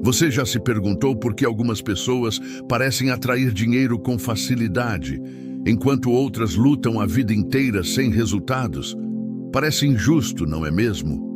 Você já se perguntou por que algumas pessoas parecem atrair dinheiro com facilidade, enquanto outras lutam a vida inteira sem resultados? Parece injusto, não é mesmo?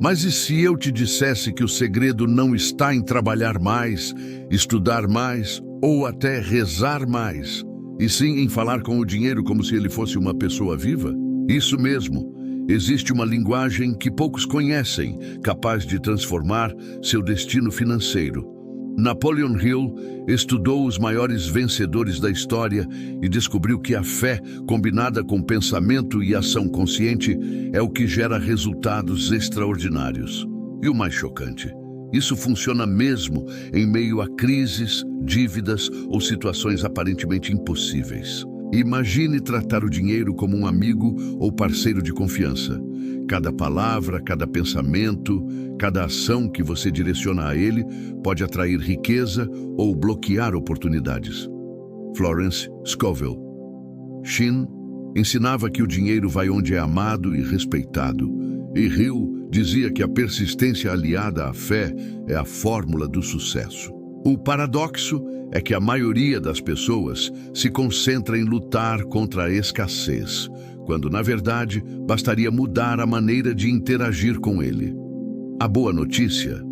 Mas e se eu te dissesse que o segredo não está em trabalhar mais, estudar mais ou até rezar mais, e sim em falar com o dinheiro como se ele fosse uma pessoa viva? Isso mesmo. Existe uma linguagem que poucos conhecem, capaz de transformar seu destino financeiro. Napoleon Hill estudou os maiores vencedores da história e descobriu que a fé, combinada com pensamento e ação consciente, é o que gera resultados extraordinários. E o mais chocante, isso funciona mesmo em meio a crises, dívidas ou situações aparentemente impossíveis. Imagine tratar o dinheiro como um amigo ou parceiro de confiança. Cada palavra, cada pensamento, cada ação que você direciona a ele pode atrair riqueza ou bloquear oportunidades. Florence Scovel. Shin ensinava que o dinheiro vai onde é amado e respeitado. E Hill dizia que a persistência aliada à fé é a fórmula do sucesso. O paradoxo é que a maioria das pessoas se concentra em lutar contra a escassez, quando, na verdade, bastaria mudar a maneira de interagir com ele. A boa notícia: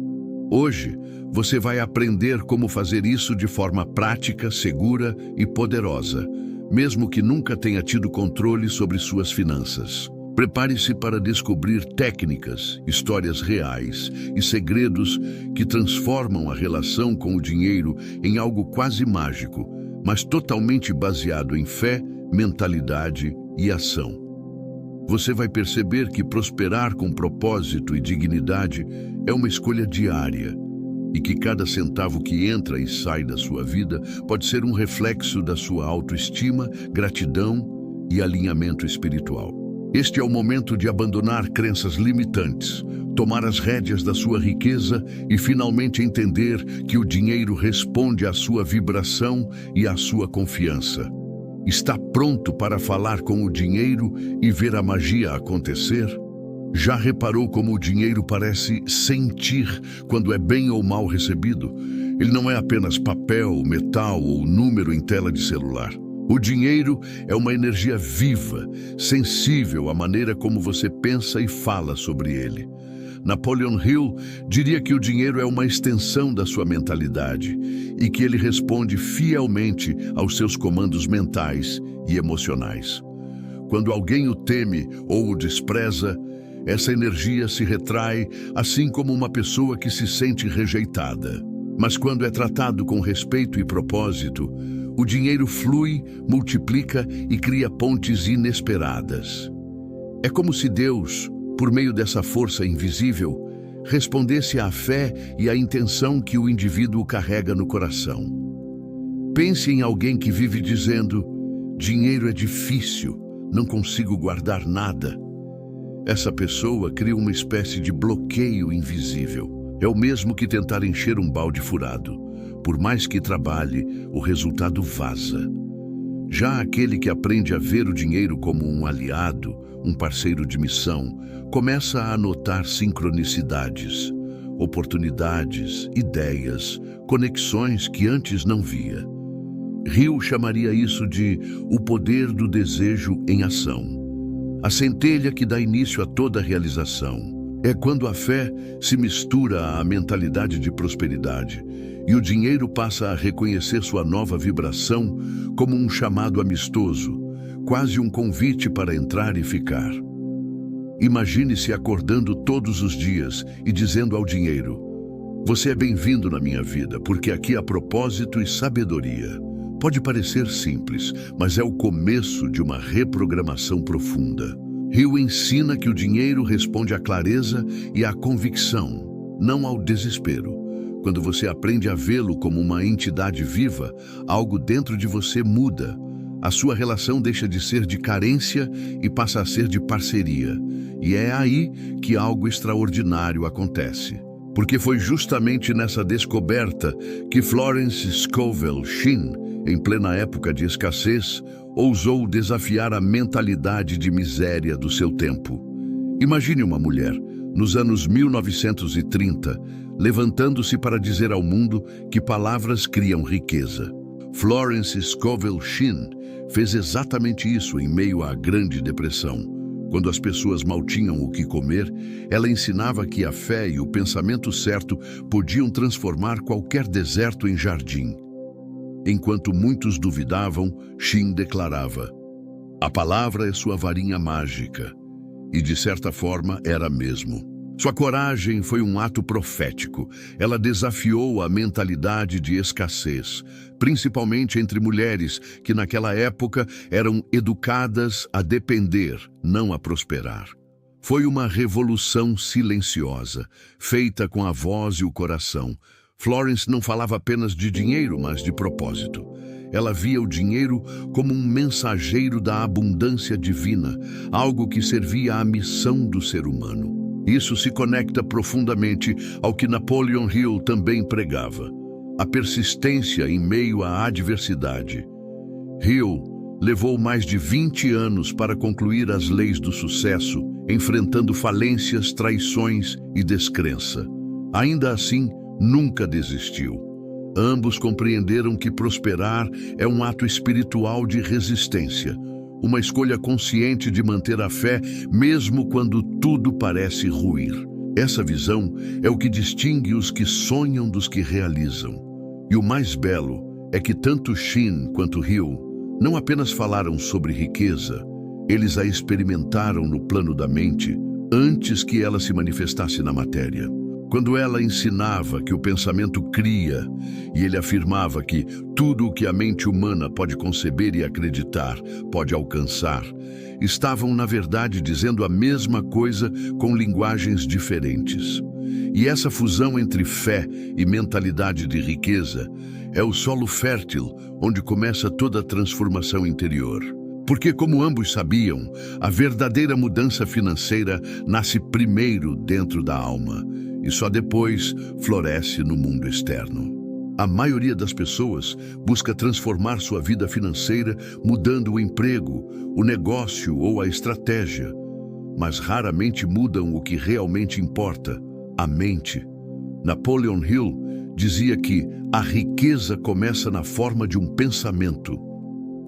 hoje, você vai aprender como fazer isso de forma prática, segura e poderosa, mesmo que nunca tenha tido controle sobre suas finanças. Prepare-se para descobrir técnicas, histórias reais e segredos que transformam a relação com o dinheiro em algo quase mágico, mas totalmente baseado em fé, mentalidade e ação. Você vai perceber que prosperar com propósito e dignidade é uma escolha diária e que cada centavo que entra e sai da sua vida pode ser um reflexo da sua autoestima, gratidão e alinhamento espiritual. Este é o momento de abandonar crenças limitantes, tomar as rédeas da sua riqueza e finalmente entender que o dinheiro responde à sua vibração e à sua confiança. Está pronto para falar com o dinheiro e ver a magia acontecer? Já reparou como o dinheiro parece sentir quando é bem ou mal recebido? Ele não é apenas papel, metal ou número em tela de celular. O dinheiro é uma energia viva, sensível à maneira como você pensa e fala sobre ele. Napoleon Hill diria que o dinheiro é uma extensão da sua mentalidade e que ele responde fielmente aos seus comandos mentais e emocionais. Quando alguém o teme ou o despreza, essa energia se retrai, assim como uma pessoa que se sente rejeitada. Mas quando é tratado com respeito e propósito, o dinheiro flui, multiplica e cria pontes inesperadas. É como se Deus, por meio dessa força invisível, respondesse à fé e à intenção que o indivíduo carrega no coração. Pense em alguém que vive dizendo: dinheiro é difícil, não consigo guardar nada. Essa pessoa cria uma espécie de bloqueio invisível. É o mesmo que tentar encher um balde furado. Por mais que trabalhe, o resultado vaza. Já aquele que aprende a ver o dinheiro como um aliado, um parceiro de missão, começa a notar sincronicidades, oportunidades, ideias, conexões que antes não via. Hill chamaria isso de o poder do desejo em ação. A centelha que dá início a toda realização. É quando a fé se mistura à mentalidade de prosperidade e o dinheiro passa a reconhecer sua nova vibração como um chamado amistoso, quase um convite para entrar e ficar. Imagine-se acordando todos os dias e dizendo ao dinheiro: você é bem-vindo na minha vida, porque aqui há propósito e sabedoria. Pode parecer simples, mas é o começo de uma reprogramação profunda. Hill ensina que o dinheiro responde à clareza e à convicção, não ao desespero. Quando você aprende a vê-lo como uma entidade viva, algo dentro de você muda. A sua relação deixa de ser de carência e passa a ser de parceria. E é aí que algo extraordinário acontece. Porque foi justamente nessa descoberta que Florence Scovel Shinn, em plena época de escassez, ousou desafiar a mentalidade de miséria do seu tempo. Imagine uma mulher, nos anos 1930, levantando-se para dizer ao mundo que palavras criam riqueza. Florence Scovel Shinn fez exatamente isso em meio à Grande Depressão. Quando as pessoas mal tinham o que comer, ela ensinava que a fé e o pensamento certo podiam transformar qualquer deserto em jardim. Enquanto muitos duvidavam, Shinn declarava: "A palavra é sua varinha mágica." E de certa forma era mesmo. Sua coragem foi um ato profético. Ela desafiou a mentalidade de escassez, principalmente entre mulheres que naquela época eram educadas a depender, não a prosperar. Foi uma revolução silenciosa, feita com a voz e o coração. Florence não falava apenas de dinheiro, mas de propósito. Ela via o dinheiro como um mensageiro da abundância divina, algo que servia à missão do ser humano. Isso se conecta profundamente ao que Napoleon Hill também pregava: a persistência em meio à adversidade. Hill levou mais de 20 anos para concluir as leis do sucesso, enfrentando falências, traições e descrença. Ainda assim, nunca desistiu. Ambos compreenderam que prosperar é um ato espiritual de resistência, uma escolha consciente de manter a fé mesmo quando tudo parece ruir. Essa visão é o que distingue os que sonham dos que realizam. E o mais belo é que tanto Shinn quanto Hill não apenas falaram sobre riqueza, eles a experimentaram no plano da mente antes que ela se manifestasse na matéria. Quando ela ensinava que o pensamento cria, e ele afirmava que tudo o que a mente humana pode conceber e acreditar, pode alcançar, estavam, na verdade, dizendo a mesma coisa com linguagens diferentes. E essa fusão entre fé e mentalidade de riqueza é o solo fértil onde começa toda a transformação interior. Porque, como ambos sabiam, a verdadeira mudança financeira nasce primeiro dentro da alma e só depois floresce no mundo externo. A maioria das pessoas busca transformar sua vida financeira mudando o emprego, o negócio ou a estratégia, mas raramente mudam o que realmente importa: a mente. Napoleon Hill dizia que a riqueza começa na forma de um pensamento.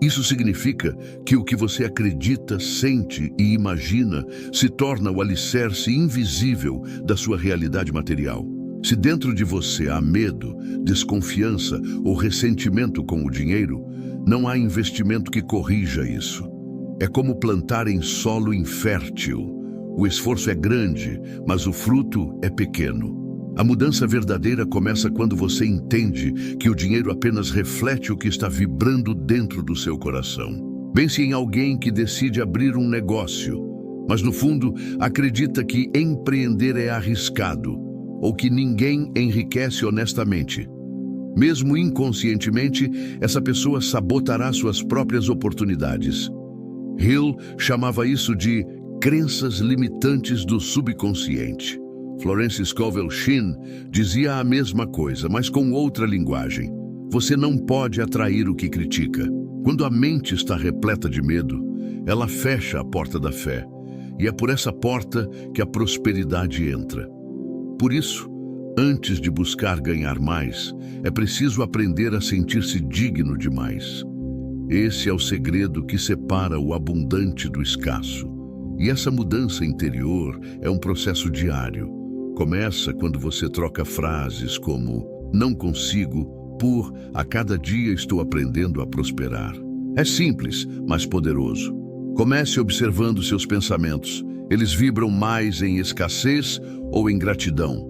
Isso significa que o que você acredita, sente e imagina se torna o alicerce invisível da sua realidade material. Se dentro de você há medo, desconfiança ou ressentimento com o dinheiro, não há investimento que corrija isso. É como plantar em solo infértil. O esforço é grande, mas o fruto é pequeno. A mudança verdadeira começa quando você entende que o dinheiro apenas reflete o que está vibrando dentro do seu coração. Pense em alguém que decide abrir um negócio, mas no fundo acredita que empreender é arriscado, ou que ninguém enriquece honestamente. Mesmo inconscientemente, essa pessoa sabotará suas próprias oportunidades. Hill chamava isso de crenças limitantes do subconsciente. Florence Scovel Shinn dizia a mesma coisa, mas com outra linguagem. Você não pode atrair o que critica. Quando a mente está repleta de medo, ela fecha a porta da fé. E é por essa porta que a prosperidade entra. Por isso, antes de buscar ganhar mais, é preciso aprender a sentir-se digno de mais. Esse é o segredo que separa o abundante do escasso. E essa mudança interior é um processo diário. Começa quando você troca frases como "não consigo" por "a cada dia estou aprendendo a prosperar". É simples, mas poderoso. Comece observando seus pensamentos. Eles vibram mais em escassez ou em gratidão?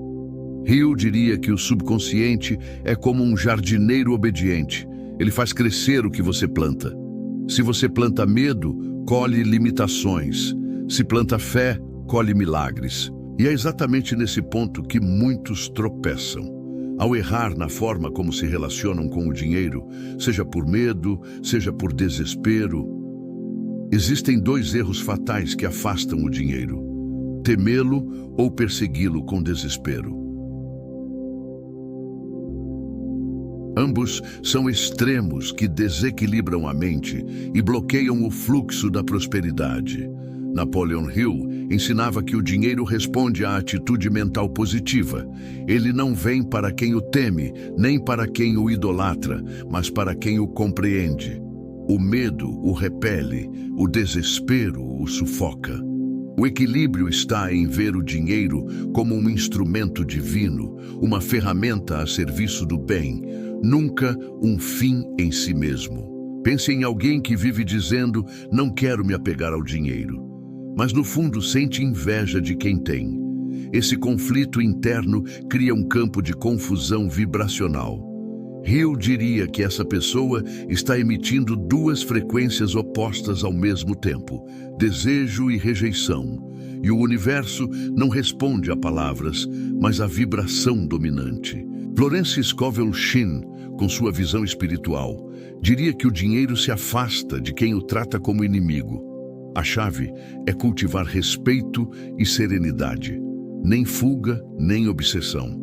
Hill diria que o subconsciente é como um jardineiro obediente. Ele faz crescer o que você planta. Se você planta medo, colhe limitações. Se planta fé, colhe milagres. E é exatamente nesse ponto que muitos tropeçam. Ao errar na forma como se relacionam com o dinheiro, seja por medo, seja por desespero. Existem dois erros fatais que afastam o dinheiro: temê-lo ou persegui-lo com desespero. Ambos são extremos que desequilibram a mente e bloqueiam o fluxo da prosperidade. Napoleon Hill ensinava que o dinheiro responde à atitude mental positiva. Ele não vem para quem o teme, nem para quem o idolatra, mas para quem o compreende. O medo o repele, o desespero o sufoca. O equilíbrio está em ver o dinheiro como um instrumento divino, uma ferramenta a serviço do bem, nunca um fim em si mesmo. Pense em alguém que vive dizendo, não quero me apegar ao dinheiro, mas no fundo sente inveja de quem tem. Esse conflito interno cria um campo de confusão vibracional. Hill diria que essa pessoa está emitindo duas frequências opostas ao mesmo tempo, desejo e rejeição, e o universo não responde a palavras, mas à vibração dominante. Florence Scovel Shinn, com sua visão espiritual, diria que o dinheiro se afasta de quem o trata como inimigo. A chave é cultivar respeito e serenidade, nem fuga, nem obsessão.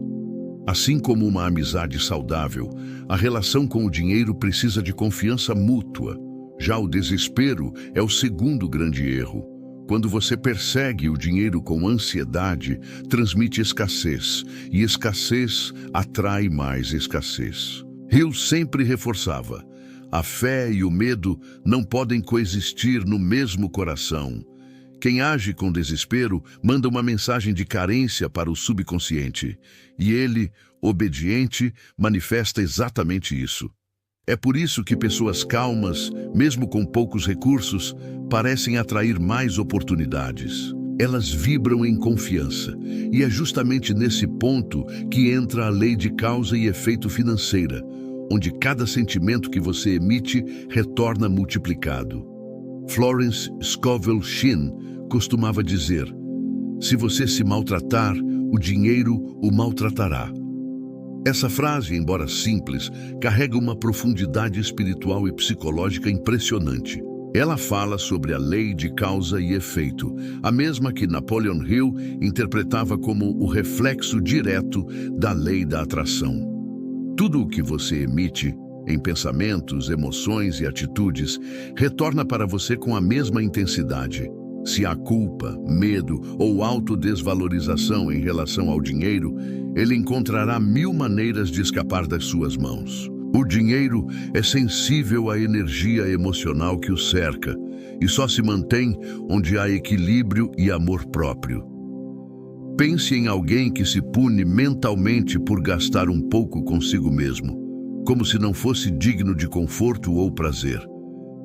Assim como uma amizade saudável, a relação com o dinheiro precisa de confiança mútua. Já o desespero é o segundo grande erro. Quando você persegue o dinheiro com ansiedade, transmite escassez, e escassez atrai mais escassez. Hill sempre reforçava: a fé e o medo não podem coexistir no mesmo coração. Quem age com desespero manda uma mensagem de carência para o subconsciente, e ele, obediente, manifesta exatamente isso. É por isso que pessoas calmas, mesmo com poucos recursos, parecem atrair mais oportunidades. Elas vibram em confiança, e é justamente nesse ponto que entra a lei de causa e efeito financeira, onde cada sentimento que você emite retorna multiplicado. Florence Scovel Shinn costumava dizer: se você se maltratar, o dinheiro o maltratará. Essa frase, embora simples, carrega uma profundidade espiritual e psicológica impressionante. Ela fala sobre a lei de causa e efeito, a mesma que Napoleon Hill interpretava como o reflexo direto da lei da atração. Tudo o que você emite, em pensamentos, emoções e atitudes, retorna para você com a mesma intensidade. Se há culpa, medo ou autodesvalorização em relação ao dinheiro, ele encontrará 1000 maneiras de escapar das suas mãos. O dinheiro é sensível à energia emocional que o cerca e só se mantém onde há equilíbrio e amor próprio. Pense em alguém que se pune mentalmente por gastar um pouco consigo mesmo, como se não fosse digno de conforto ou prazer.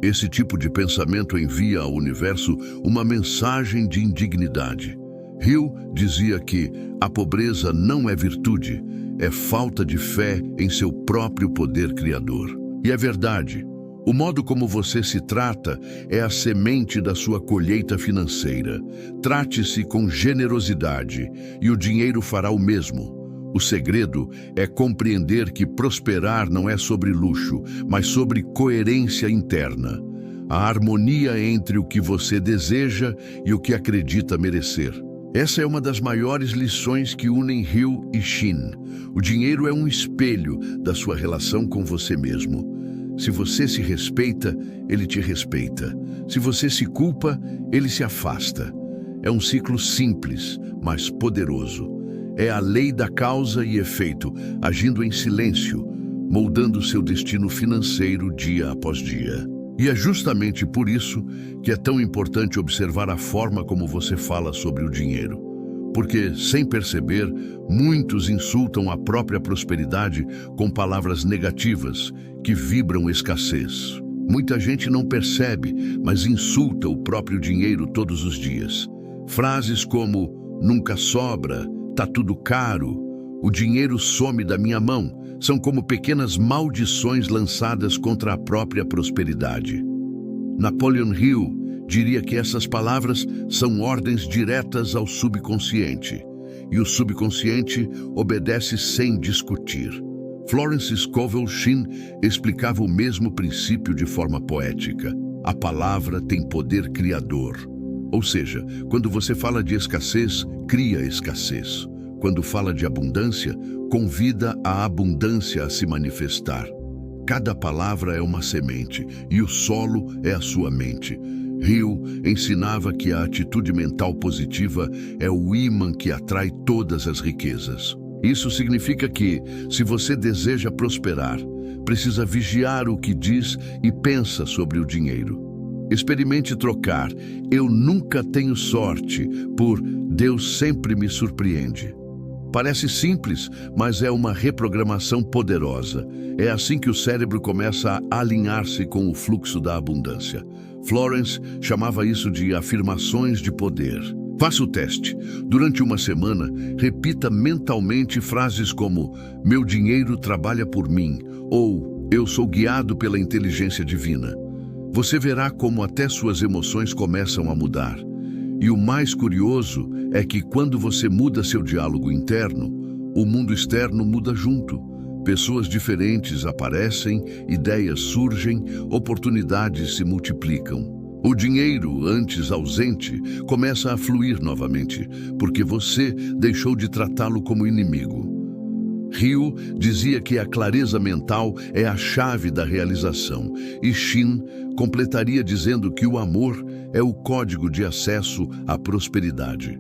Esse tipo de pensamento envia ao universo uma mensagem de indignidade. Hill dizia que a pobreza não é virtude, é falta de fé em seu próprio poder criador. E é verdade. O modo como você se trata é a semente da sua colheita financeira. Trate-se com generosidade e o dinheiro fará o mesmo. O segredo é compreender que prosperar não é sobre luxo, mas sobre coerência interna. A harmonia entre o que você deseja e o que acredita merecer. Essa é uma das maiores lições que unem Hill e Shinn. O dinheiro é um espelho da sua relação com você mesmo. Se você se respeita, ele te respeita. Se você se culpa, ele se afasta. É um ciclo simples, mas poderoso. É a lei da causa e efeito, agindo em silêncio, moldando seu destino financeiro dia após dia. E é justamente por isso que é tão importante observar a forma como você fala sobre o dinheiro. Porque, sem perceber, muitos insultam a própria prosperidade com palavras negativas que vibram escassez. Muita gente não percebe, mas insulta o próprio dinheiro todos os dias. Frases como "nunca sobra", "tá tudo caro", "o dinheiro some da minha mão", são como pequenas maldições lançadas contra a própria prosperidade. Napoleon Hill diria que essas palavras são ordens diretas ao subconsciente, e o subconsciente obedece sem discutir. Florence Scovel Shinn explicava o mesmo princípio de forma poética. A palavra tem poder criador. Ou seja, quando você fala de escassez, cria escassez. Quando fala de abundância, convida a abundância a se manifestar. Cada palavra é uma semente, e o solo é a sua mente. Hill ensinava que a atitude mental positiva é o ímã que atrai todas as riquezas. Isso significa que, se você deseja prosperar, precisa vigiar o que diz e pensa sobre o dinheiro. Experimente trocar "eu nunca tenho sorte" por "Deus sempre me surpreende". Parece simples, mas é uma reprogramação poderosa. É assim que o cérebro começa a alinhar-se com o fluxo da abundância. Florence chamava isso de afirmações de poder. Faça o teste. Durante uma semana, repita mentalmente frases como "meu dinheiro trabalha por mim" ou "eu sou guiado pela inteligência divina". Você verá como até suas emoções começam a mudar. E o mais curioso é que quando você muda seu diálogo interno, o mundo externo muda junto. Pessoas diferentes aparecem, ideias surgem, oportunidades se multiplicam. O dinheiro, antes ausente, começa a fluir novamente, porque você deixou de tratá-lo como inimigo. Hill dizia que a clareza mental é a chave da realização, e Shin completaria dizendo que o amor é o código de acesso à prosperidade.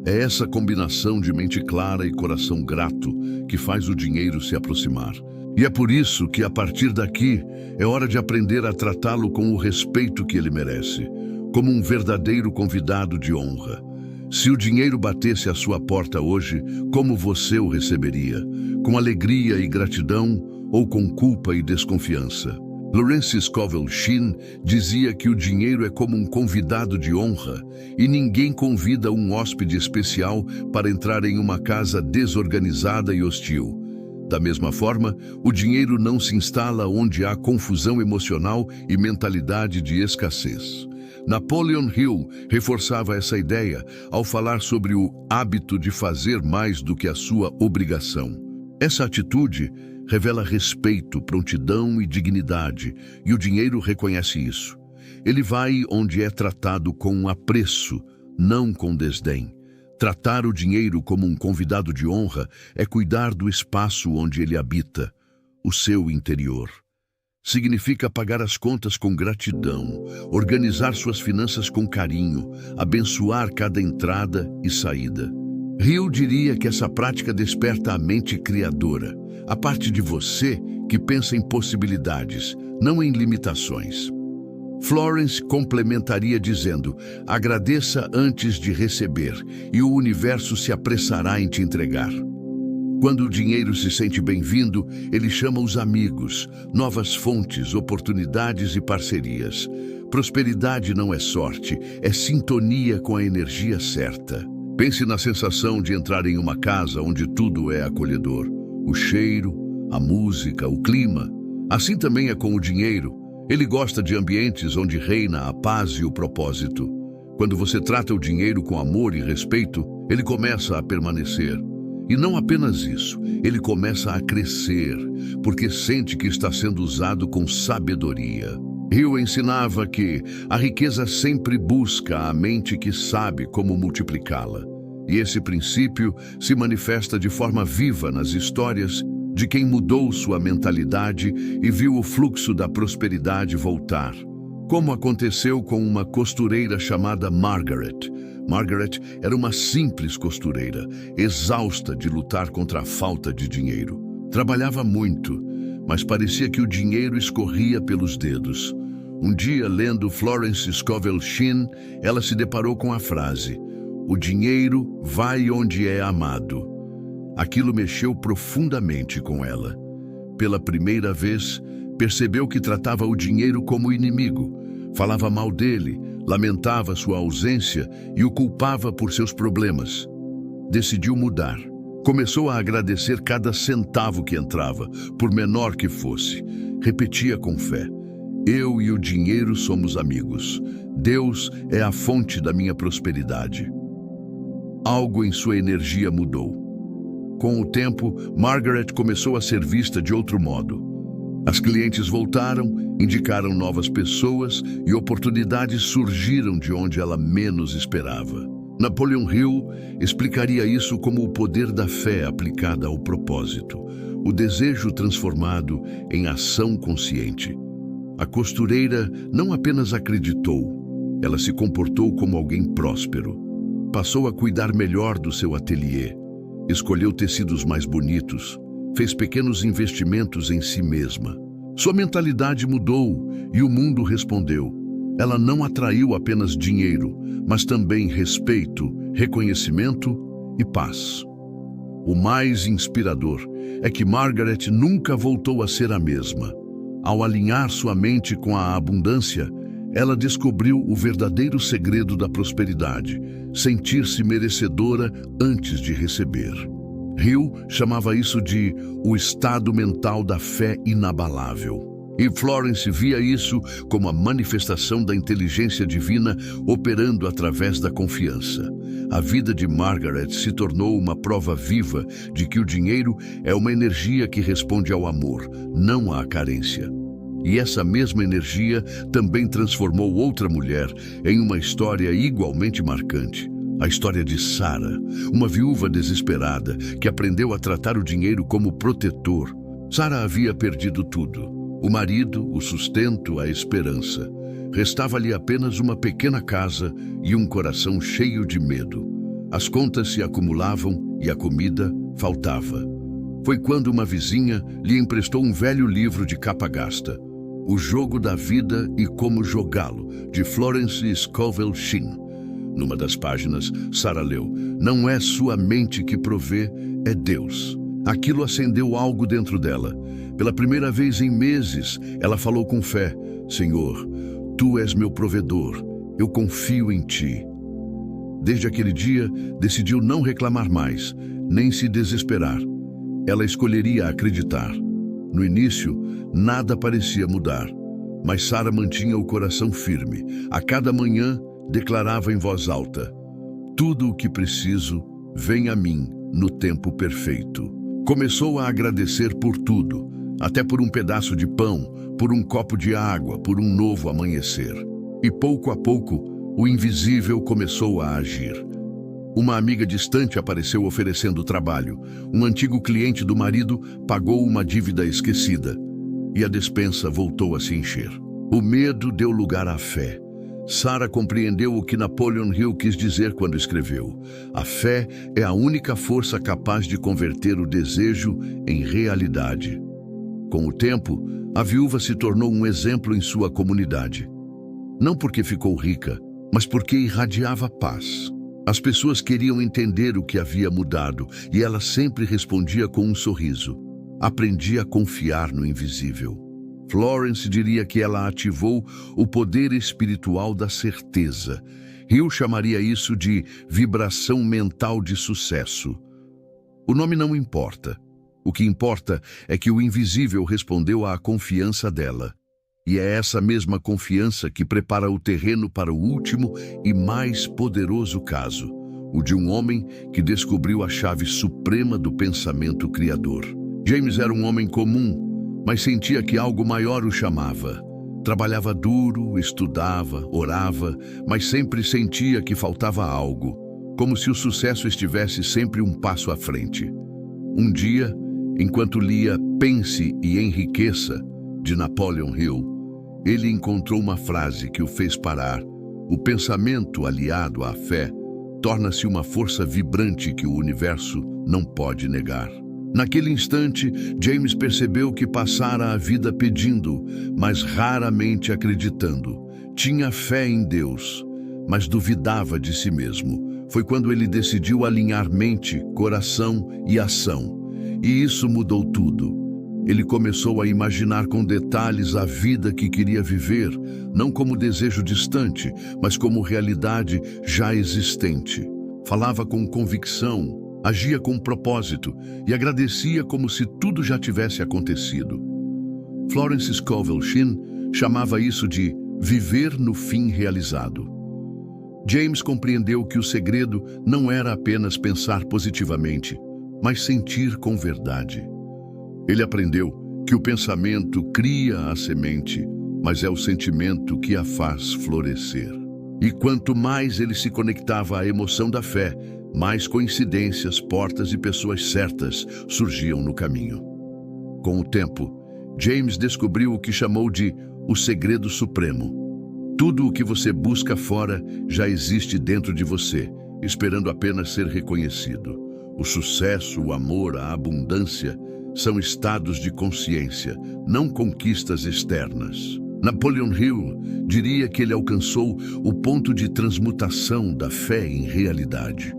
É essa combinação de mente clara e coração grato que faz o dinheiro se aproximar. E é por isso que, a partir daqui, é hora de aprender a tratá-lo com o respeito que ele merece, como um verdadeiro convidado de honra. Se o dinheiro batesse à sua porta hoje, como você o receberia? Com alegria e gratidão ou com culpa e desconfiança? Lawrence Scovel Shinn dizia que o dinheiro é como um convidado de honra e ninguém convida um hóspede especial para entrar em uma casa desorganizada e hostil. Da mesma forma, o dinheiro não se instala onde há confusão emocional e mentalidade de escassez. Napoleon Hill reforçava essa ideia ao falar sobre o hábito de fazer mais do que a sua obrigação. Essa atitude revela respeito, prontidão e dignidade, e o dinheiro reconhece isso. Ele vai onde é tratado com apreço, não com desdém. Tratar o dinheiro como um convidado de honra é cuidar do espaço onde ele habita, o seu interior. Significa pagar as contas com gratidão, organizar suas finanças com carinho, abençoar cada entrada e saída. Hill diria que essa prática desperta a mente criadora, a parte de você que pensa em possibilidades, não em limitações. Florence complementaria dizendo: agradeça antes de receber, e o universo se apressará em te entregar. Quando o dinheiro se sente bem-vindo, ele chama os amigos, novas fontes, oportunidades e parcerias. Prosperidade não é sorte, é sintonia com a energia certa. Pense na sensação de entrar em uma casa onde tudo é acolhedor. O cheiro, a música, o clima. Assim também é com o dinheiro. Ele gosta de ambientes onde reina a paz e o propósito. Quando você trata o dinheiro com amor e respeito, ele começa a permanecer. E não apenas isso, ele começa a crescer, porque sente que está sendo usado com sabedoria. Hill ensinava que a riqueza sempre busca a mente que sabe como multiplicá-la. E esse princípio se manifesta de forma viva nas histórias de quem mudou sua mentalidade e viu o fluxo da prosperidade voltar. Como aconteceu com uma costureira chamada Margaret. Margaret era uma simples costureira, exausta de lutar contra a falta de dinheiro. Trabalhava muito, mas parecia que o dinheiro escorria pelos dedos. Um dia, lendo Florence Scovel Shinn, ela se deparou com a frase: "O dinheiro vai onde é amado". Aquilo mexeu profundamente com ela. Pela primeira vez, percebeu que tratava o dinheiro como inimigo. Falava mal dele, lamentava sua ausência e o culpava por seus problemas. Decidiu mudar. Começou a agradecer cada centavo que entrava, por menor que fosse. Repetia com fé: "Eu e o dinheiro somos amigos. Deus é a fonte da minha prosperidade". Algo em sua energia mudou. Com o tempo, Margaret começou a ser vista de outro modo. As clientes voltaram, indicaram novas pessoas e oportunidades surgiram de onde ela menos esperava. Napoleon Hill explicaria isso como o poder da fé aplicada ao propósito, o desejo transformado em ação consciente. A costureira não apenas acreditou, Ela se comportou como alguém próspero. Passou a cuidar melhor do seu ateliê. Escolheu tecidos mais bonitos. Fez pequenos investimentos em si mesma. Sua mentalidade mudou e o mundo respondeu. Ela não atraiu apenas dinheiro, mas também respeito, reconhecimento e paz. O mais inspirador é que Margaret nunca voltou a ser a mesma. Ao alinhar sua mente com a abundância, ela descobriu o verdadeiro segredo da prosperidade, sentir-se merecedora antes de receber. Hill chamava isso de o estado mental da fé inabalável. E Florence via isso como a manifestação da inteligência divina operando através da confiança. A vida de Margaret se tornou uma prova viva de que o dinheiro é uma energia que responde ao amor, não à carência. E essa mesma energia também transformou outra mulher em uma história igualmente marcante. A história de Sarah, uma viúva desesperada que aprendeu a tratar o dinheiro como protetor. Sarah havia perdido tudo: o marido, o sustento, a esperança. Restava-lhe apenas uma pequena casa e um coração cheio de medo. As contas se acumulavam e a comida faltava. Foi quando uma vizinha lhe emprestou um velho livro de capa gasta, O Jogo da Vida e Como Jogá-lo, de Florence Scovel Shinn. Numa das páginas, Sarah leu: "Não é sua mente que provê, é Deus." Aquilo acendeu algo dentro dela. Pela primeira vez em meses, ela falou com fé: "Senhor, Tu és meu provedor, eu confio em Ti." Desde aquele dia, decidiu não reclamar mais, nem se desesperar. Ela escolheria acreditar. No início, nada parecia mudar, mas Sarah mantinha o coração firme. A cada manhã, declarava em voz alta: "Tudo o que preciso vem a mim no tempo perfeito." Começou a agradecer por tudo, até por um pedaço de pão, por um copo de água, por um novo amanhecer. E pouco a pouco, o invisível começou a agir. Uma amiga distante apareceu oferecendo trabalho. Um antigo cliente do marido pagou uma dívida esquecida. E a despensa voltou a se encher. O medo deu lugar à fé. Sarah compreendeu o que Napoleon Hill quis dizer quando escreveu: "A fé é a única força capaz de converter o desejo em realidade." Com o tempo, a viúva se tornou um exemplo em sua comunidade. Não porque ficou rica, mas porque irradiava paz. As pessoas queriam entender o que havia mudado e ela sempre respondia com um sorriso. Aprendia a confiar no invisível. Florence diria que ela ativou o poder espiritual da certeza. Hill chamaria isso de vibração mental de sucesso. O nome não importa. O que importa é que o invisível respondeu à confiança dela. E é essa mesma confiança que prepara o terreno para o último e mais poderoso caso, o de um homem que descobriu a chave suprema do pensamento criador. James era um homem comum, mas sentia que algo maior o chamava. Trabalhava duro, estudava, orava, mas sempre sentia que faltava algo, como se o sucesso estivesse sempre um passo à frente. Um dia, enquanto lia Pense e Enriqueça, de Napoleon Hill, ele encontrou uma frase que o fez parar. O pensamento aliado à fé torna-se uma força vibrante que o universo não pode negar. Naquele instante, James percebeu que passara a vida pedindo, mas raramente acreditando. Tinha fé em Deus, mas duvidava de si mesmo. Foi quando ele decidiu alinhar mente, coração e ação. E isso mudou tudo. Ele começou a imaginar com detalhes a vida que queria viver, não como desejo distante, mas como realidade já existente. Falava com convicção, agia com propósito e agradecia como se tudo já tivesse acontecido. Florence Scovel Shinn chamava isso de viver no fim realizado. James compreendeu que o segredo não era apenas pensar positivamente, mas sentir com verdade. Ele aprendeu que o pensamento cria a semente, mas é o sentimento que a faz florescer. E quanto mais ele se conectava à emoção da fé, mais coincidências, portas e pessoas certas surgiam no caminho. Com o tempo, James descobriu o que chamou de o segredo supremo. Tudo o que você busca fora já existe dentro de você, esperando apenas ser reconhecido. O sucesso, o amor, a abundância são estados de consciência, não conquistas externas. Napoleon Hill diria que ele alcançou o ponto de transmutação da fé em realidade.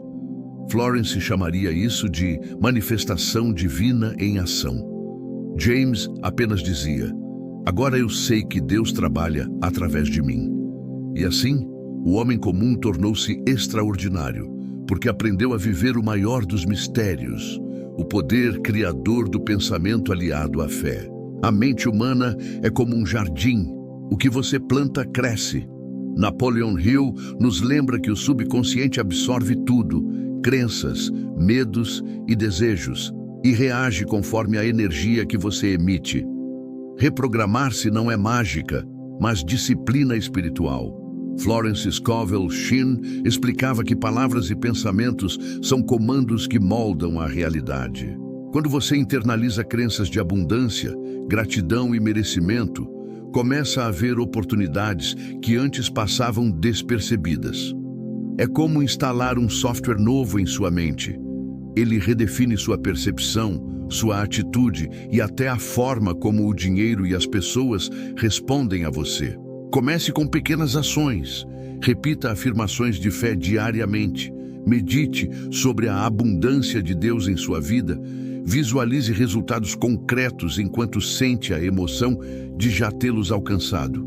Florence chamaria isso de manifestação divina em ação. James apenas dizia: agora eu sei que Deus trabalha através de mim. E assim, o homem comum tornou-se extraordinário, porque aprendeu a viver o maior dos mistérios, o poder criador do pensamento aliado à fé. A mente humana é como um jardim. O que você planta, cresce. Napoleon Hill nos lembra que o subconsciente absorve tudo, crenças, medos e desejos, e reage conforme a energia que você emite. Reprogramar-se não é mágica, mas disciplina espiritual. Florence Scovel Shinn explicava que palavras e pensamentos são comandos que moldam a realidade. Quando você internaliza crenças de abundância, gratidão e merecimento, começa a haver oportunidades que antes passavam despercebidas. É como instalar um software novo em sua mente. Ele redefine sua percepção, sua atitude e até a forma como o dinheiro e as pessoas respondem a você. Comece com pequenas ações. Repita afirmações de fé diariamente. Medite sobre a abundância de Deus em sua vida. Visualize resultados concretos enquanto sente a emoção de já tê-los alcançado.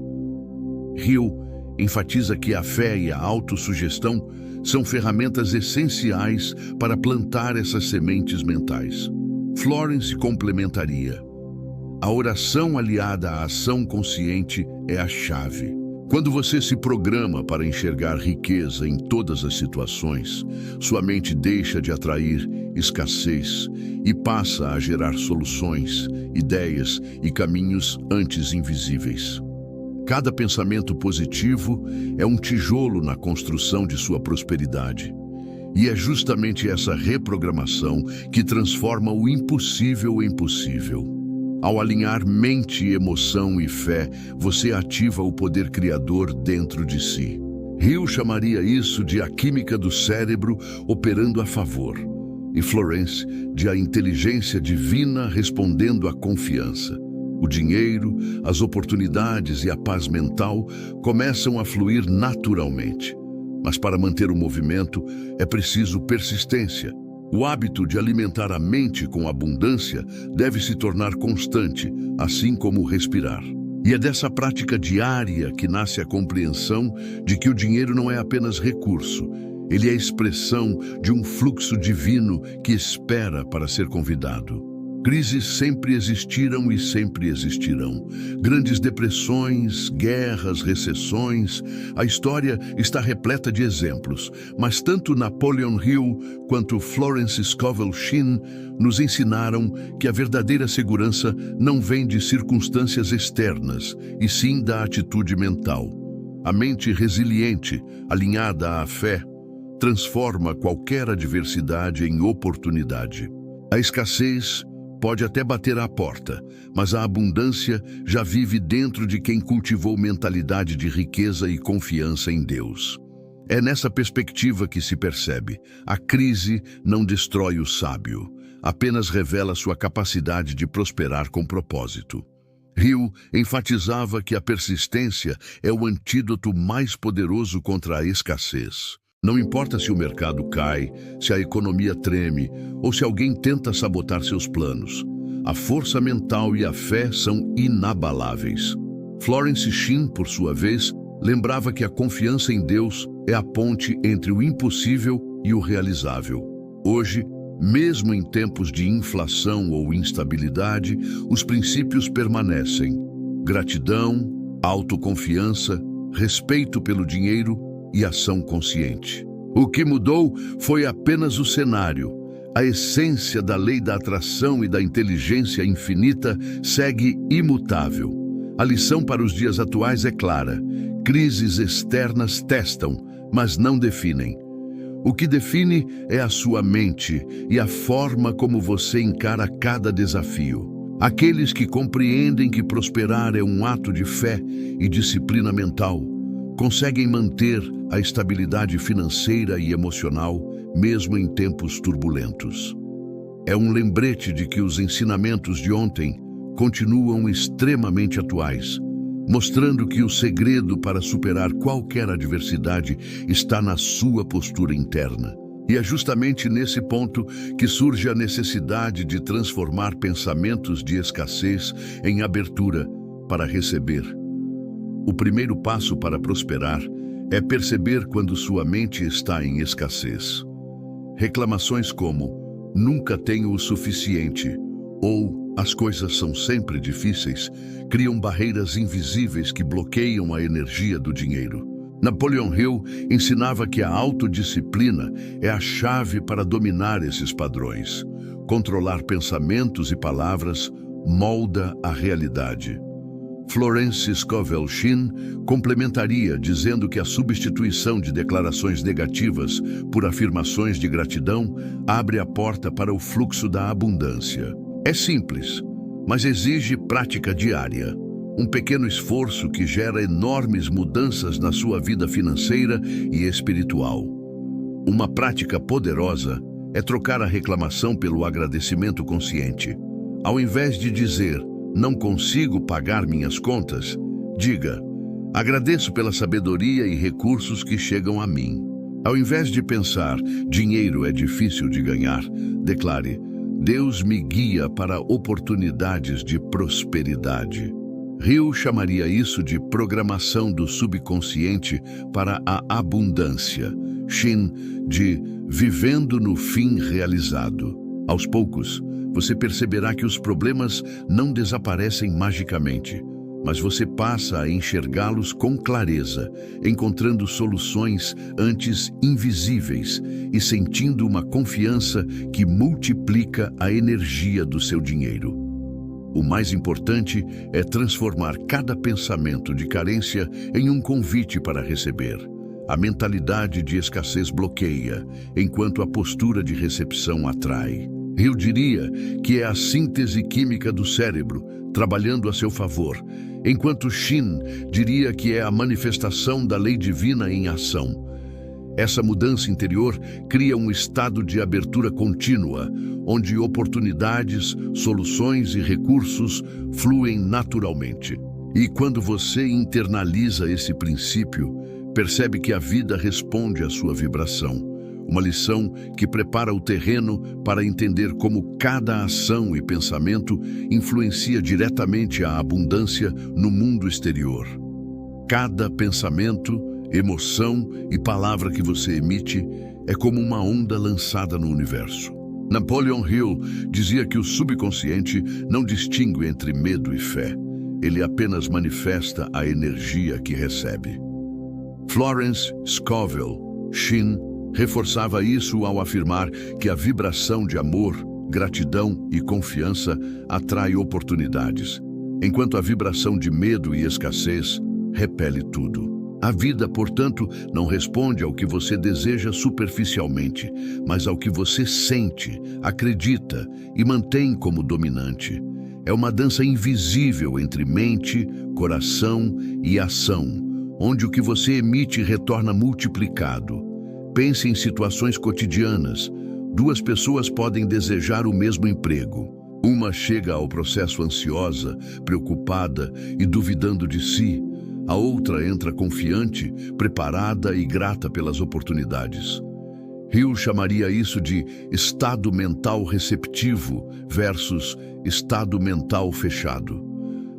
Hill enfatiza que a fé e a autossugestão são ferramentas essenciais para plantar essas sementes mentais. Florence complementaria: a oração aliada à ação consciente é a chave. Quando você se programa para enxergar riqueza em todas as situações, sua mente deixa de atrair escassez e passa a gerar soluções, ideias e caminhos antes invisíveis. Cada pensamento positivo é um tijolo na construção de sua prosperidade. E é justamente essa reprogramação que transforma o impossível em possível. Ao alinhar mente, emoção e fé, você ativa o poder criador dentro de si. Hill chamaria isso de a química do cérebro operando a favor, e Florence de a inteligência divina respondendo à confiança. O dinheiro, as oportunidades e a paz mental começam a fluir naturalmente. Mas para manter o movimento é preciso persistência. O hábito de alimentar a mente com abundância deve se tornar constante, assim como respirar. E é dessa prática diária que nasce a compreensão de que o dinheiro não é apenas recurso, ele é expressão de um fluxo divino que espera para ser convidado. Crises sempre existiram e sempre existirão. Grandes depressões, guerras, recessões. A história está repleta de exemplos, mas tanto Napoleon Hill quanto Florence Scovel Shinn nos ensinaram que a verdadeira segurança não vem de circunstâncias externas, e sim da atitude mental. A mente resiliente, alinhada à fé, transforma qualquer adversidade em oportunidade. A escassez pode até bater à porta, mas a abundância já vive dentro de quem cultivou mentalidade de riqueza e confiança em Deus. É nessa perspectiva que se percebe: a crise não destrói o sábio, apenas revela sua capacidade de prosperar com propósito. Hill enfatizava que a persistência é o antídoto mais poderoso contra a escassez. Não importa se o mercado cai, se a economia treme ou se alguém tenta sabotar seus planos. A força mental e a fé são inabaláveis. Florence Shinn, por sua vez, lembrava que a confiança em Deus é a ponte entre o impossível e o realizável. Hoje, mesmo em tempos de inflação ou instabilidade, os princípios permanecem: gratidão, autoconfiança, respeito pelo dinheiro e ação consciente. O que mudou foi apenas o cenário. A essência da lei da atração e da inteligência infinita segue imutável. A lição para os dias atuais é clara: crises externas testam, mas não definem. O que define é a sua mente e a forma como você encara cada desafio. Aqueles que compreendem que prosperar é um ato de fé e disciplina mental conseguem manter a estabilidade financeira e emocional mesmo em tempos turbulentos. É um lembrete de que os ensinamentos de ontem continuam extremamente atuais, mostrando que o segredo para superar qualquer adversidade está na sua postura interna. E é justamente nesse ponto que surge a necessidade de transformar pensamentos de escassez em abertura para receber. O primeiro passo para prosperar é perceber quando sua mente está em escassez. Reclamações como "nunca tenho o suficiente" ou "as coisas são sempre difíceis" criam barreiras invisíveis que bloqueiam a energia do dinheiro. Napoleon Hill ensinava que a autodisciplina é a chave para dominar esses padrões. Controlar pensamentos e palavras molda a realidade. Florence Scovel Shinn complementaria dizendo que a substituição de declarações negativas por afirmações de gratidão abre a porta para o fluxo da abundância. É simples, mas exige prática diária. Um pequeno esforço que gera enormes mudanças na sua vida financeira e espiritual. Uma prática poderosa é trocar a reclamação pelo agradecimento consciente. Ao invés de dizer "não consigo pagar minhas contas", diga "agradeço pela sabedoria e recursos que chegam a mim". Ao invés de pensar "dinheiro é difícil de ganhar", declare "Deus me guia para oportunidades de prosperidade". Hill chamaria isso de programação do subconsciente para a abundância, Shinn de vivendo no fim realizado. Aos poucos, você perceberá que os problemas não desaparecem magicamente, mas você passa a enxergá-los com clareza, encontrando soluções antes invisíveis e sentindo uma confiança que multiplica a energia do seu dinheiro. O mais importante é transformar cada pensamento de carência em um convite para receber. A mentalidade de escassez bloqueia, enquanto a postura de recepção atrai. Eu diria que é a síntese química do cérebro trabalhando a seu favor, enquanto Shinn diria que é a manifestação da lei divina em ação. Essa mudança interior cria um estado de abertura contínua, onde oportunidades, soluções e recursos fluem naturalmente. E quando você internaliza esse princípio, percebe que a vida responde à sua vibração. Uma lição que prepara o terreno para entender como cada ação e pensamento influencia diretamente a abundância no mundo exterior. Cada pensamento, emoção e palavra que você emite é como uma onda lançada no universo. Napoleon Hill dizia que o subconsciente não distingue entre medo e fé. Ele apenas manifesta a energia que recebe. Florence Scovel Shinn reforçava isso ao afirmar que a vibração de amor, gratidão e confiança atrai oportunidades, enquanto a vibração de medo e escassez repele tudo. A vida, portanto, não responde ao que você deseja superficialmente, mas ao que você sente, acredita e mantém como dominante. É uma dança invisível entre mente, coração e ação, onde o que você emite retorna multiplicado. Pense em situações cotidianas. Duas pessoas podem desejar o mesmo emprego. Uma chega ao processo ansiosa, preocupada e duvidando de si. A outra entra confiante, preparada e grata pelas oportunidades. Hill chamaria isso de estado mental receptivo versus estado mental fechado.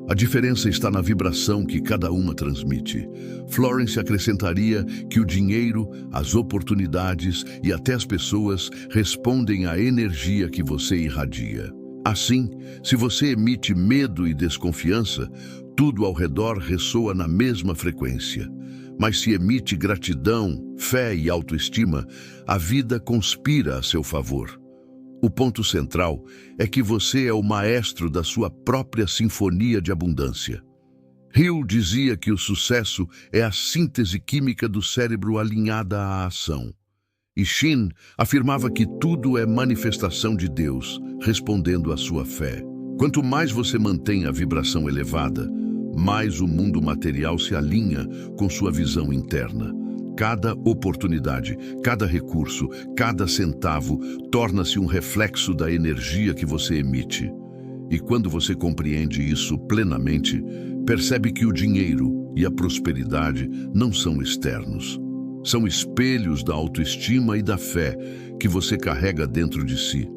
A diferença está na vibração que cada uma transmite. Florence acrescentaria que o dinheiro, as oportunidades e até as pessoas respondem à energia que você irradia. Assim, se você emite medo e desconfiança, tudo ao redor ressoa na mesma frequência. Mas se emite gratidão, fé e autoestima, a vida conspira a seu favor. O ponto central é que você é o maestro da sua própria sinfonia de abundância. Hill dizia que o sucesso é a síntese química do cérebro alinhada à ação. E Shinn afirmava que tudo é manifestação de Deus, respondendo à sua fé. Quanto mais você mantém a vibração elevada, mais o mundo material se alinha com sua visão interna. Cada oportunidade, cada recurso, cada centavo torna-se um reflexo da energia que você emite. E quando você compreende isso plenamente, percebe que o dinheiro e a prosperidade não são externos. São espelhos da autoestima e da fé que você carrega dentro de si,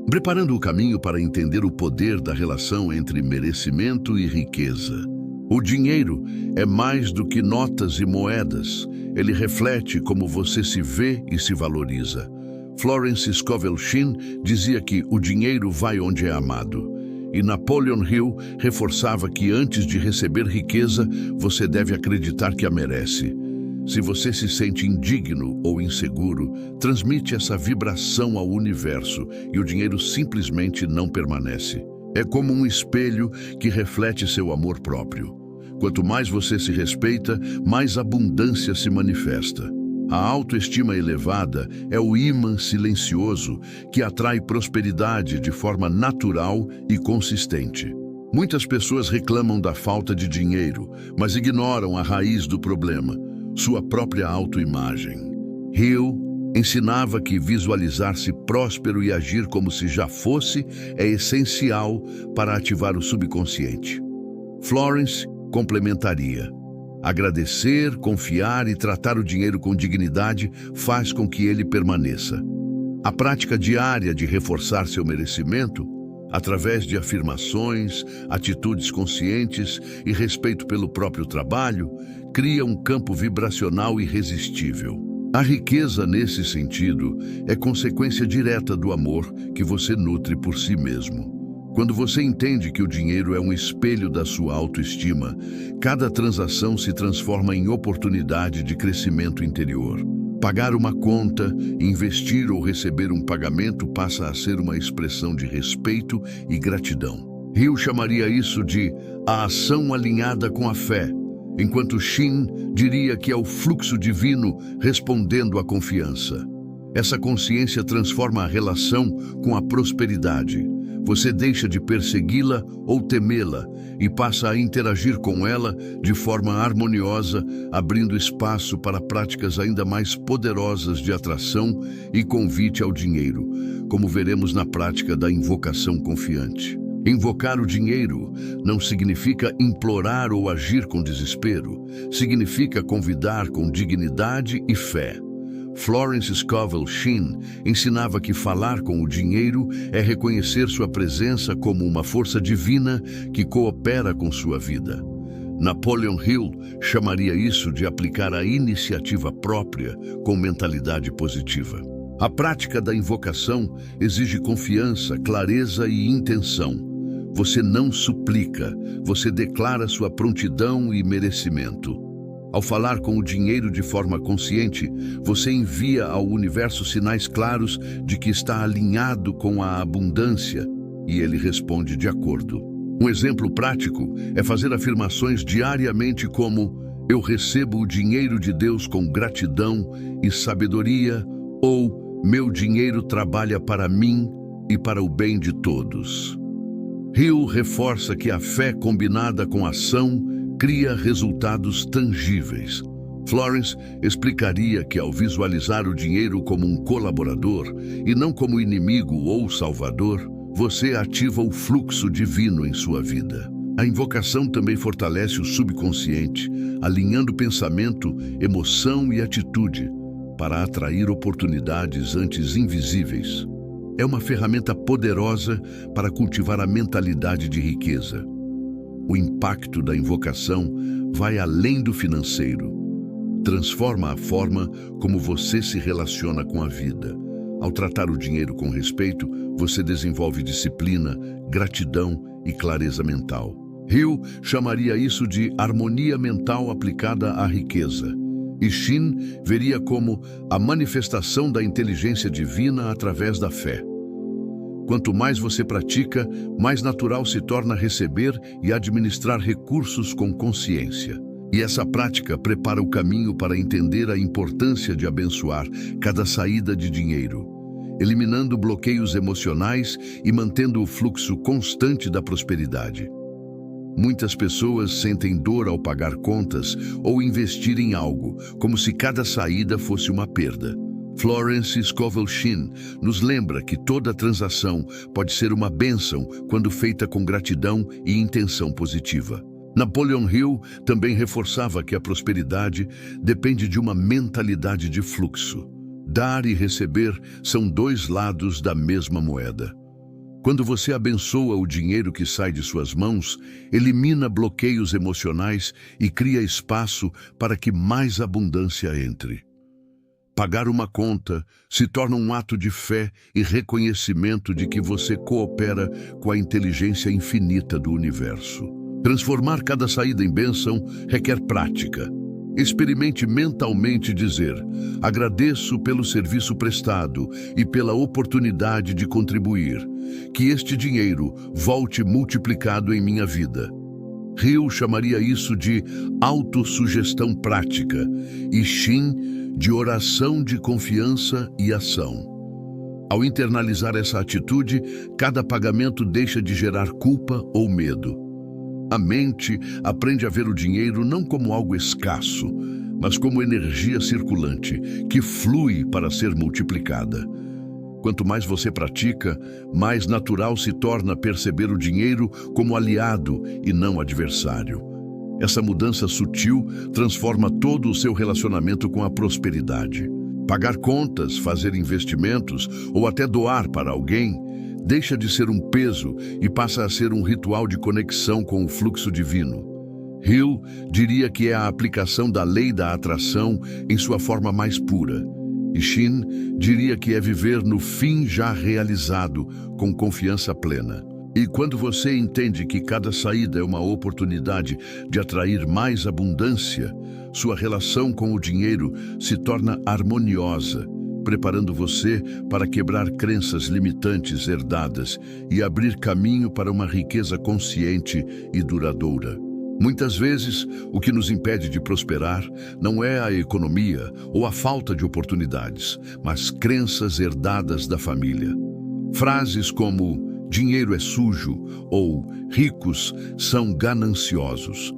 preparando o caminho para entender o poder da relação entre merecimento e riqueza. O dinheiro é mais do que notas e moedas. Ele reflete como você se vê e se valoriza. Florence Scovel Shinn dizia que o dinheiro vai onde é amado. E Napoleon Hill reforçava que antes de receber riqueza, você deve acreditar que a merece. Se você se sente indigno ou inseguro, transmite essa vibração ao universo e o dinheiro simplesmente não permanece. É como um espelho que reflete seu amor próprio. Quanto mais você se respeita, mais abundância se manifesta. A autoestima elevada é o ímã silencioso que atrai prosperidade de forma natural e consistente. Muitas pessoas reclamam da falta de dinheiro, mas ignoram a raiz do problema, sua própria autoimagem. Hill ensinava que visualizar-se próspero e agir como se já fosse é essencial para ativar o subconsciente. Florence complementaria: agradecer, confiar e tratar o dinheiro com dignidade faz com que ele permaneça. A prática diária de reforçar seu merecimento, através de afirmações, atitudes conscientes e respeito pelo próprio trabalho, cria um campo vibracional irresistível. A riqueza, nesse sentido, é consequência direta do amor que você nutre por si mesmo. Quando você entende que o dinheiro é um espelho da sua autoestima, cada transação se transforma em oportunidade de crescimento interior. Pagar uma conta, investir ou receber um pagamento passa a ser uma expressão de respeito e gratidão. Hill chamaria isso de a ação alinhada com a fé, enquanto Shinn diria que é o fluxo divino respondendo à confiança. Essa consciência transforma a relação com a prosperidade. Você deixa de persegui-la ou temê-la e passa a interagir com ela de forma harmoniosa, abrindo espaço para práticas ainda mais poderosas de atração e convite ao dinheiro, como veremos na prática da invocação confiante. Invocar o dinheiro não significa implorar ou agir com desespero, significa convidar com dignidade e fé. Florence Scovel Shinn ensinava que falar com o dinheiro é reconhecer sua presença como uma força divina que coopera com sua vida. Napoleon Hill chamaria isso de aplicar a iniciativa própria com mentalidade positiva. A prática da invocação exige confiança, clareza e intenção. Você não suplica, você declara sua prontidão e merecimento. Ao falar com o dinheiro de forma consciente, você envia ao universo sinais claros de que está alinhado com a abundância e ele responde de acordo. Um exemplo prático é fazer afirmações diariamente como: eu recebo o dinheiro de Deus com gratidão e sabedoria, ou meu dinheiro trabalha para mim e para o bem de todos. Hill reforça que a fé combinada com ação cria resultados tangíveis. Florence explicaria que ao visualizar o dinheiro como um colaborador e não como inimigo ou salvador, você ativa o fluxo divino em sua vida. A invocação também fortalece o subconsciente, alinhando pensamento, emoção e atitude para atrair oportunidades antes invisíveis. É uma ferramenta poderosa para cultivar a mentalidade de riqueza. O impacto da invocação vai além do financeiro. Transforma a forma como você se relaciona com a vida. Ao tratar o dinheiro com respeito, você desenvolve disciplina, gratidão e clareza mental. Hill chamaria isso de harmonia mental aplicada à riqueza. E Shinn veria como a manifestação da inteligência divina através da fé. Quanto mais você pratica, mais natural se torna receber e administrar recursos com consciência. E essa prática prepara o caminho para entender a importância de abençoar cada saída de dinheiro, eliminando bloqueios emocionais e mantendo o fluxo constante da prosperidade. Muitas pessoas sentem dor ao pagar contas ou investir em algo, como se cada saída fosse uma perda. Florence Scovel Shinn nos lembra que toda transação pode ser uma bênção quando feita com gratidão e intenção positiva. Napoleon Hill também reforçava que a prosperidade depende de uma mentalidade de fluxo. Dar e receber são dois lados da mesma moeda. Quando você abençoa o dinheiro que sai de suas mãos, elimina bloqueios emocionais e cria espaço para que mais abundância entre. Pagar uma conta se torna um ato de fé e reconhecimento de que você coopera com a inteligência infinita do universo. Transformar cada saída em bênção requer prática. Experimente mentalmente dizer: agradeço pelo serviço prestado e pela oportunidade de contribuir. Que este dinheiro volte multiplicado em minha vida. Hill chamaria isso de autossugestão prática e Shinn de oração de confiança e ação. Ao internalizar essa atitude, cada pagamento deixa de gerar culpa ou medo. A mente aprende a ver o dinheiro não como algo escasso, mas como energia circulante, que flui para ser multiplicada. Quanto mais você pratica, mais natural se torna perceber o dinheiro como aliado e não adversário. Essa mudança sutil transforma todo o seu relacionamento com a prosperidade. Pagar contas, fazer investimentos ou até doar para alguém deixa de ser um peso e passa a ser um ritual de conexão com o fluxo divino. Hill diria que é a aplicação da lei da atração em sua forma mais pura. E Shinn diria que é viver no fim já realizado, com confiança plena. E quando você entende que cada saída é uma oportunidade de atrair mais abundância, sua relação com o dinheiro se torna harmoniosa, preparando você para quebrar crenças limitantes herdadas e abrir caminho para uma riqueza consciente e duradoura. Muitas vezes, o que nos impede de prosperar não é a economia ou a falta de oportunidades, mas crenças herdadas da família. Frases como dinheiro é sujo ou ricos são gananciosos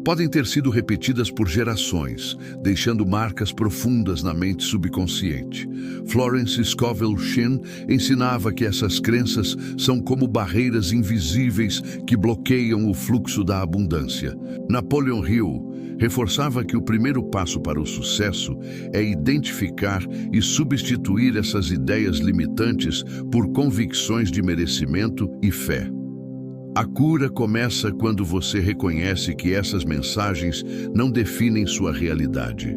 podem ter sido repetidas por gerações, deixando marcas profundas na mente subconsciente. Florence Scovel Shinn ensinava que essas crenças são como barreiras invisíveis que bloqueiam o fluxo da abundância. Napoleon Hill reforçava que o primeiro passo para o sucesso é identificar e substituir essas ideias limitantes por convicções de merecimento e fé. A cura começa quando você reconhece que essas mensagens não definem sua realidade.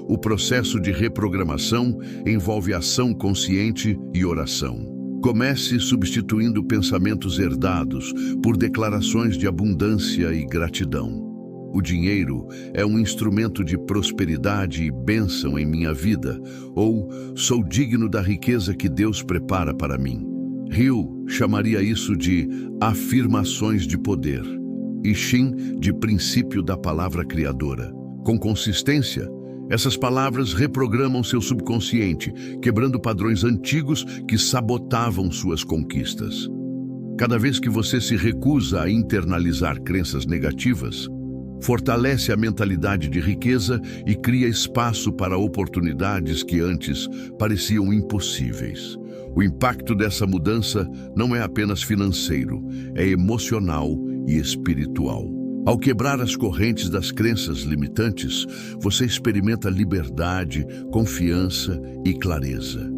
O processo de reprogramação envolve ação consciente e oração. Comece substituindo pensamentos herdados por declarações de abundância e gratidão. O dinheiro é um instrumento de prosperidade e bênção em minha vida, ou sou digno da riqueza que Deus prepara para mim. Hill chamaria isso de afirmações de poder e Shinn de princípio da palavra criadora. Com consistência, essas palavras reprogramam seu subconsciente, quebrando padrões antigos que sabotavam suas conquistas. Cada vez que você se recusa a internalizar crenças negativas, fortalece a mentalidade de riqueza e cria espaço para oportunidades que antes pareciam impossíveis. O impacto dessa mudança não é apenas financeiro, é emocional e espiritual. Ao quebrar as correntes das crenças limitantes, você experimenta liberdade, confiança e clareza.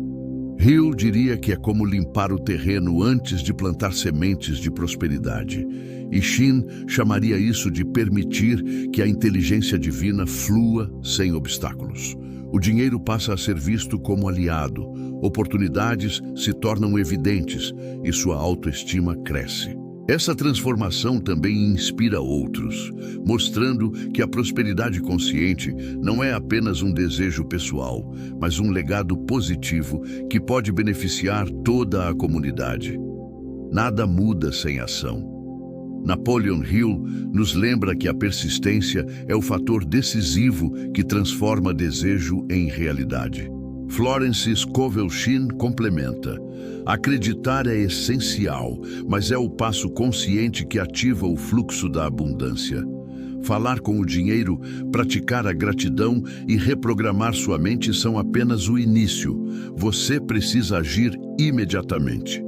Hill diria que é como limpar o terreno antes de plantar sementes de prosperidade. E Shinn chamaria isso de permitir que a inteligência divina flua sem obstáculos. O dinheiro passa a ser visto como aliado, oportunidades se tornam evidentes e sua autoestima cresce. Essa transformação também inspira outros, mostrando que a prosperidade consciente não é apenas um desejo pessoal, mas um legado positivo que pode beneficiar toda a comunidade. Nada muda sem ação. Napoleon Hill nos lembra que a persistência é o fator decisivo que transforma desejo em realidade. Florence Scovel Shinn complementa: acreditar é essencial, mas é o passo consciente que ativa o fluxo da abundância. Falar com o dinheiro, praticar a gratidão e reprogramar sua mente são apenas o início. Você precisa agir imediatamente.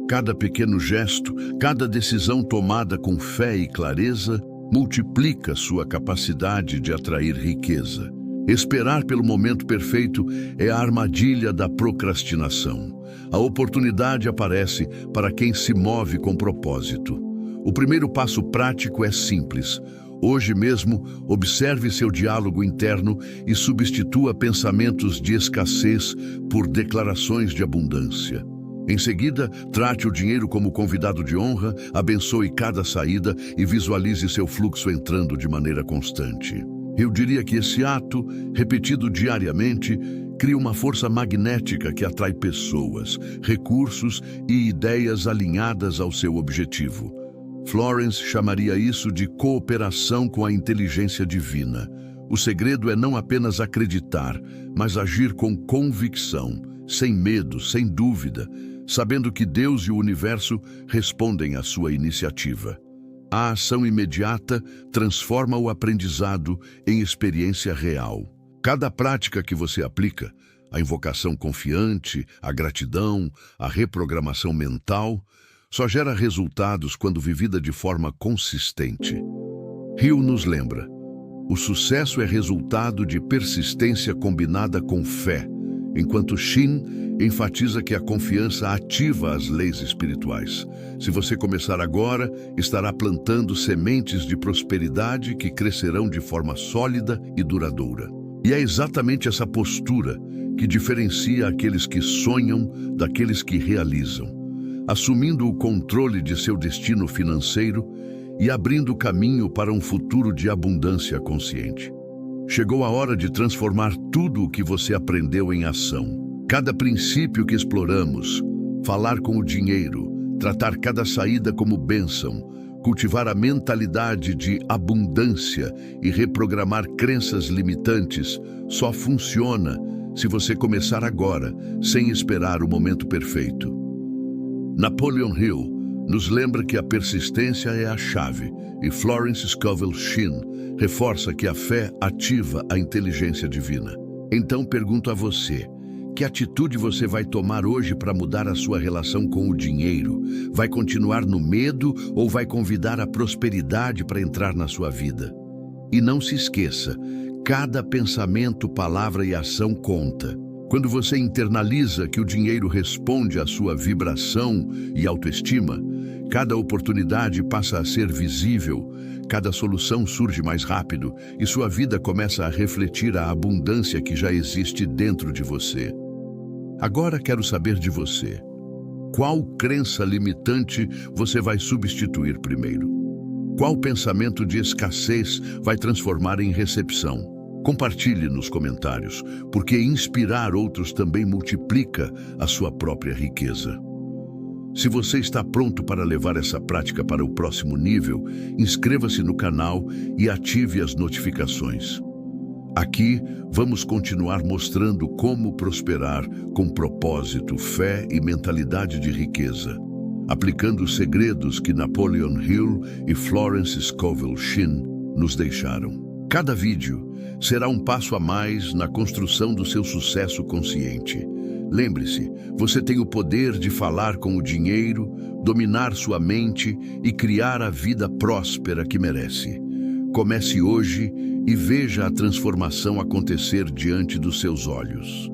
Cada pequeno gesto, cada decisão tomada com fé e clareza, multiplica sua capacidade de atrair riqueza. Esperar pelo momento perfeito é a armadilha da procrastinação. A oportunidade aparece para quem se move com propósito. O primeiro passo prático é simples. Hoje mesmo, observe seu diálogo interno e substitua pensamentos de escassez por declarações de abundância. Em seguida, trate o dinheiro como convidado de honra, abençoe cada saída e visualize seu fluxo entrando de maneira constante. Eu diria que esse ato, repetido diariamente, cria uma força magnética que atrai pessoas, recursos e ideias alinhadas ao seu objetivo. Florence chamaria isso de cooperação com a inteligência divina. O segredo é não apenas acreditar, mas agir com convicção, sem medo, sem dúvida, sabendo que Deus e o universo respondem à sua iniciativa. A ação imediata transforma o aprendizado em experiência real. Cada prática que você aplica, a invocação confiante, a gratidão, a reprogramação mental, só gera resultados quando vivida de forma consistente. Hill nos lembra: o sucesso é resultado de persistência combinada com fé, enquanto Shinn enfatiza que a confiança ativa as leis espirituais. Se você começar agora, estará plantando sementes de prosperidade que crescerão de forma sólida e duradoura. E é exatamente essa postura que diferencia aqueles que sonham daqueles que realizam, assumindo o controle de seu destino financeiro e abrindo caminho para um futuro de abundância consciente. Chegou a hora de transformar tudo o que você aprendeu em ação. Cada princípio que exploramos, falar com o dinheiro, tratar cada saída como bênção, cultivar a mentalidade de abundância e reprogramar crenças limitantes, só funciona se você começar agora, sem esperar o momento perfeito. Napoleon Hill nos lembra que a persistência é a chave, e Florence Scovel Shinn reforça que a fé ativa a inteligência divina. Então pergunto a você: que atitude você vai tomar hoje para mudar a sua relação com o dinheiro? Vai continuar no medo ou vai convidar a prosperidade para entrar na sua vida? E não se esqueça, cada pensamento, palavra e ação conta. Quando você internaliza que o dinheiro responde à sua vibração e autoestima, cada oportunidade passa a ser visível, cada solução surge mais rápido e sua vida começa a refletir a abundância que já existe dentro de você. Agora quero saber de você. Qual crença limitante você vai substituir primeiro? Qual pensamento de escassez vai transformar em recepção? Compartilhe nos comentários, porque inspirar outros também multiplica a sua própria riqueza. Se você está pronto para levar essa prática para o próximo nível, inscreva-se no canal e ative as notificações. Aqui vamos continuar mostrando como prosperar com propósito, fé e mentalidade de riqueza, aplicando os segredos que Napoleon Hill e Florence Scovel Shinn nos deixaram. Cada vídeo será um passo a mais na construção do seu sucesso consciente. Lembre-se, você tem o poder de falar com o dinheiro, dominar sua mente e criar a vida próspera que merece. Comece hoje e veja a transformação acontecer diante dos seus olhos.